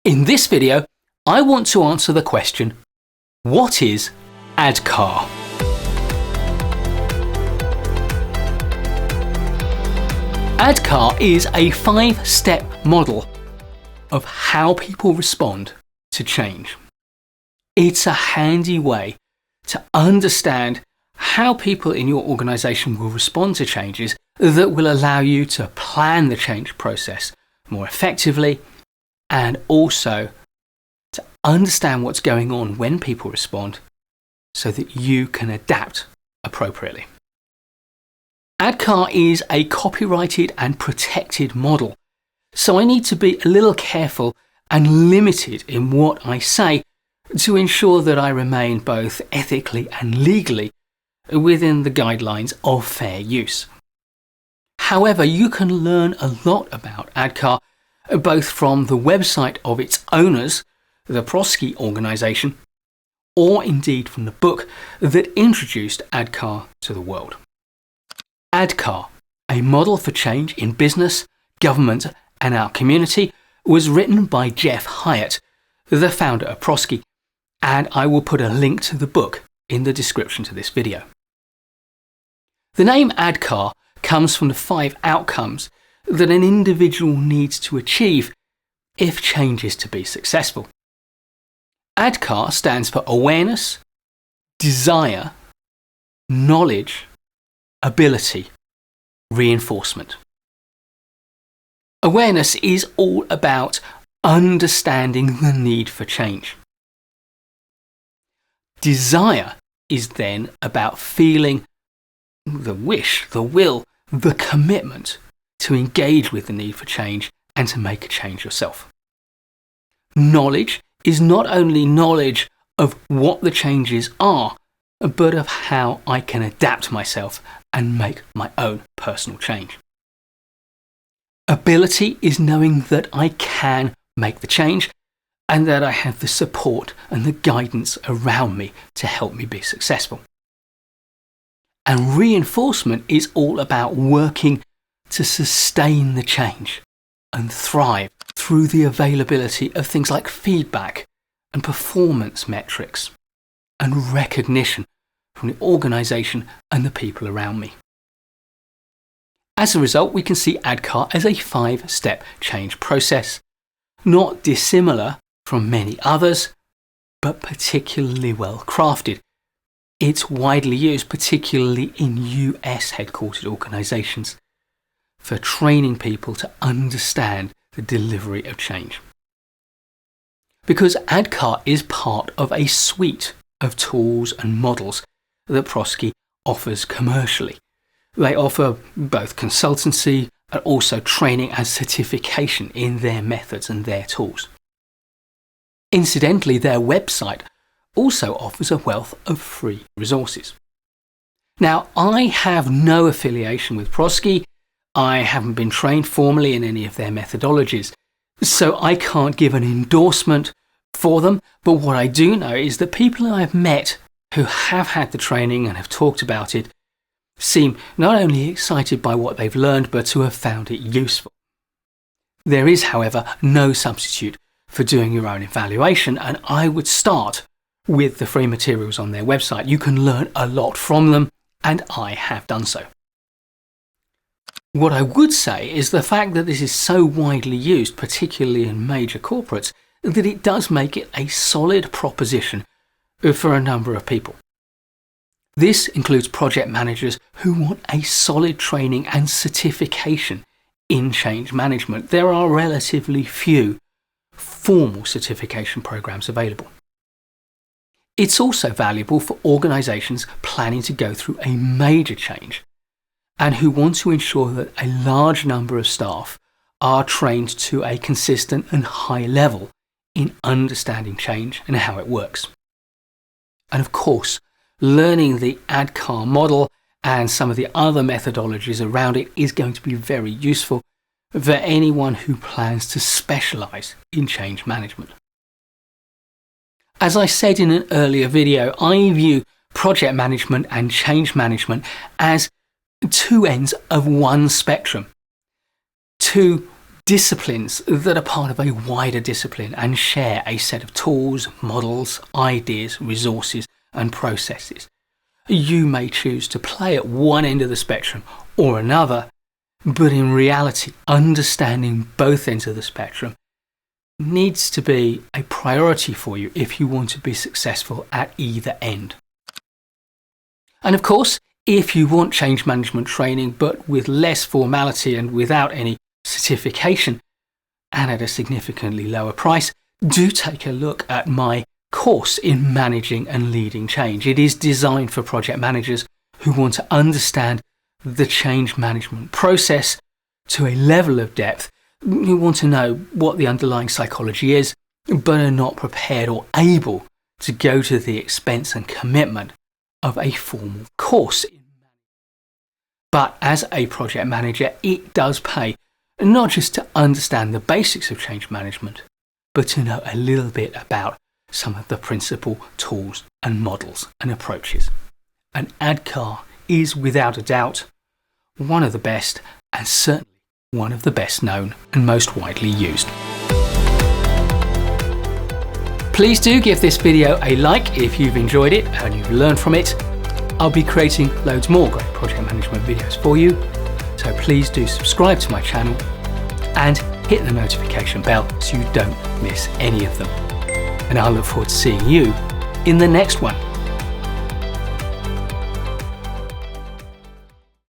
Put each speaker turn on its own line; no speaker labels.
In this video, I want to answer the question, what is ADKAR? ADKAR is a 5-step model of how people respond to change. It's a handy way to understand how people in your organization will respond to changes that will allow you to plan the change process more effectively, and also to understand what's going on when people respond so that you can adapt appropriately. ADKAR is a copyrighted and protected model, so I need to be a little careful and limited in what I say to ensure that I remain both ethically and legally within the guidelines of fair use. However, you can learn a lot about ADKAR both from the website of its owners, the Prosci organisation, or indeed from the book that introduced ADKAR to the world. ADKAR, a model for change in business, government and our community, was written by Jeff Hyatt, the founder of Prosci, and I will put a link to the book in the description to this video. The name ADKAR comes from the 5 outcomes that an individual needs to achieve if change is to be successful. ADKAR stands for awareness, desire, knowledge, ability, reinforcement. Awareness is all about understanding the need for change. Desire is then about feeling the wish, the will, the commitment to engage with the need for change and to make a change yourself. Knowledge is not only knowledge of what the changes are, but of how I can adapt myself and make my own personal change. Ability is knowing that I can make the change and that I have the support and the guidance around me to help me be successful. And reinforcement is all about working to sustain the change and thrive through the availability of things like feedback and performance metrics and recognition from the organisation and the people around me. As a result, we can see ADKAR as a 5-step change process, not dissimilar from many others, but particularly well crafted. It's widely used, particularly in US headquartered organisations, for training people to understand the delivery of change. Because ADKAR is part of a suite of tools and models that Prosci offers commercially. They offer both consultancy and also training and certification in their methods and their tools. Incidentally, their website also offers a wealth of free resources. Now, I have no affiliation with Prosci. I haven't been trained formally in any of their methodologies, so I can't give an endorsement for them, but what I do know is that people I've met who have had the training and have talked about it seem not only excited by what they've learned, but to have found it useful. There is, however, no substitute for doing your own evaluation, and I would start with the free materials on their website. You can learn a lot from them, and I have done so. What I would say is the fact that this is so widely used, particularly in major corporates, that it does make it a solid proposition for a number of people. This includes project managers who want a solid training and certification in change management. There are relatively few formal certification programs available. It's also valuable for organisations planning to go through a major change and who want to ensure that a large number of staff are trained to a consistent and high level in understanding change and how it works. And of course, learning the ADKAR model and some of the other methodologies around it is going to be very useful for anyone who plans to specialise in change management. As I said in an earlier video, I view project management and change management as 2 ends of one spectrum. 2 disciplines that are part of a wider discipline and share a set of tools, models, ideas, resources, and processes. You may choose to play at one end of the spectrum or another, but in reality, understanding both ends of the spectrum needs to be a priority for you if you want to be successful at either end. And of course, if you want change management training, but with less formality and without any certification, and at a significantly lower price, do take a look at my course in managing and leading change. It is designed for project managers who want to understand the change management process to a level of depth, who want to know what the underlying psychology is, but are not prepared or able to go to the expense and commitment of a formal course. But as a project manager, it does pay not just to understand the basics of change management, but to know a little bit about some of the principal tools and models and approaches. And ADKAR is without a doubt one of the best, and certainly one of the best known and most widely used. Please do give this video a like if you've enjoyed it and you've learned from it. I'll be creating loads more great project management videos for you, so please do subscribe to my channel and hit the notification bell so you don't miss any of them. And I'll look forward to seeing you in the next one.